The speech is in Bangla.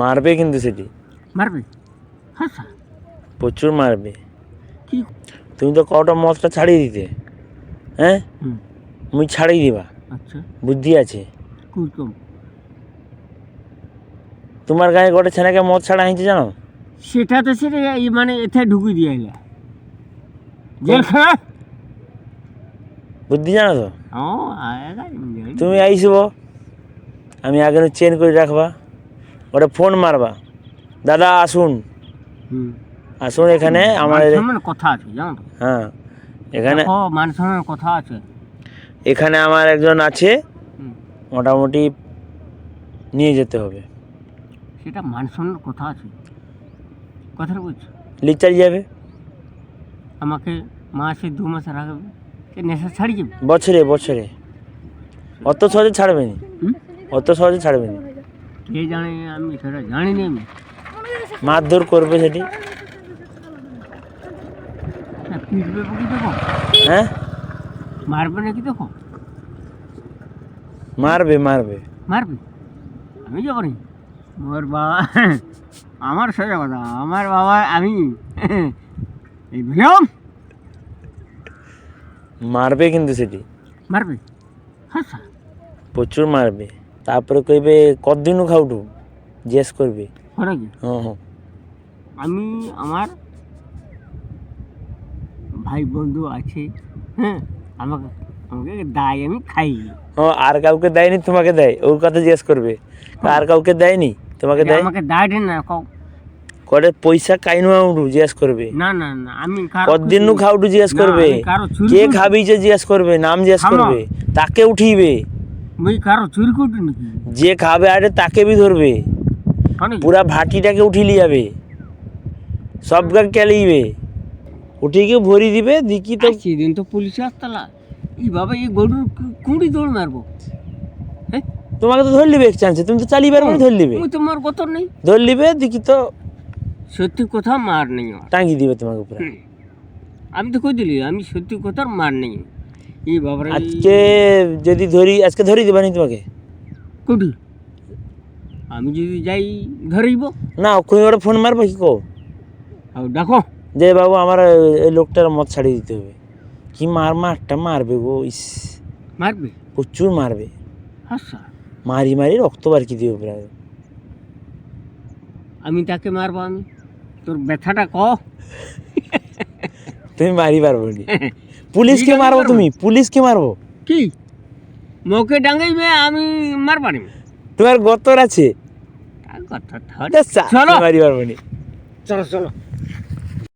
মারবে কিন্তু সেটি মারবে? হ্যাঁ স্যার। প্রচুর মারবে। কি? তুমি তো কটা মদটা ছাড়িয়ে দিতে, হ্যাঁ হুম। মুই ছাড়িয়ে দিবা, আচ্ছা, বুদ্ধি আছে কুরকম। তোমার গায়ে গোটা ছেলেকে মদ ছাড়া হয়েছে জানো? সেটা তো সেটা মানে এতে ঢুকিয়ে দিয়ে এলা জেলখানা। বুদ্ধি জানো তো? ও তুমি আইসব, আমি আগে চেন করে রাখবা, ওটা ফোন মারবা, দাদা আসুন আসুন এখানে আমাদের কথা আছে জানো তো? হ্যাঁ এখানে মান সম্মানের কথা আছে। এখানে আমার একজন আছে, মোটামুটি নিয়ে যেতে হবে। সেটা মান সম্মানের কথা আছে, কথাটা বুঝছো? লিচার যাবে আমাকে মাসে 2 মাস রাখবে, নেশা ছাড়ি যাবে বছরে বছরে, অত সহজে ছাড়বে না, অত সহজে ছাড়বে না। কে জানে, আমি সেটা জানি না। আমি মারধর করবে সেটি। পিটবে কি দেখো? হ্যাঁ মারবে নাকি দেখো? মারবে মারবে মারবে, আমি যাবো নি। মোর বাবা আমার সোজা কথা, আমার বাবা আমি এই বললাম মারবে কিন্তু সেটি মারবে। হ্যাঁ স্যার। প্রচুর মারবে। তারপরে কইবে কতদিনও খাউটু জিজ্ঞেস করবে। হয় কি? হ্যাঁ হ্যাঁ আমি আমার ভাই বন্ধু আছে, হ্যাঁ আমাকে আমাকে দায় আমি খাই। ও আর কাউকে দেয়নি, তোমাকে দেয়, ওর কথা জিজ্ঞেস করবে। আর কাউকে দেয়নি, তোমাকে দেয়। আমাকে দায় দেন না কও। করে পয়সা কাইনু আউটু জিজ্ঞেস করবে। না না না, আমি কতদিনও খাউটু জিজ্ঞেস করবে। কে খাবি যে জিজ্ঞেস করবে, নাম জিজ্ঞেস করবে, তাকে উঠিবে। মুই কারো চুরি করতে নাকি? যে খাবে আরে তাকে বি ধরবে, পুরা ভাটিটাকে উঠিলি যাবে, সবকে কেলিবে, উঠে গিয়ে ভরি দিবে। দেখি তো সেদিন তো পুলিশ আসতালা, এই বাবা এই গরুর কুড়ি দৌড় মারবো। হ্যাঁ তোমাকে তো ধর লিবে এক চান্সে, তুমি তো চালিয়ে পারবে, ধর লিবে, তোমার কত নেই ধর লিবে। দেখি তো সত্যি কথা মার নেই, টাঙ্গি দিবে তোমাকে উপরে। আমি তো কই দিলি আমি সত্যি কথার মার নেই। এই বাবা আজকে যদি ধরি, আজকে ধরি দিবানি তোমাকে। কোটি আমি যদি যাই ধরিব না ওখানে ওরা ফোন মারবো কি কো, দেখো যে বাবু আমার এই লোকটার মত ছাড়িয়ে দিতে হবে। কি মারটা মারবে গো, ইস মারবে, প্রচুর মারবে। আচ্ছা মারি মারি রক্ত বার কি দিবে প্রায়। আমি তাকে মারবো, আমি তোর ব্যথাটা ক। তুমি মারি পারবো নি, পুলিশকে মারবো, তুমি পুলিশকে মারবো কি মুখে ডাঙ্গাইবে, আমি মারবানি। তোমার গতর আছে, চলো মারি পারবো নি। চলো চলো।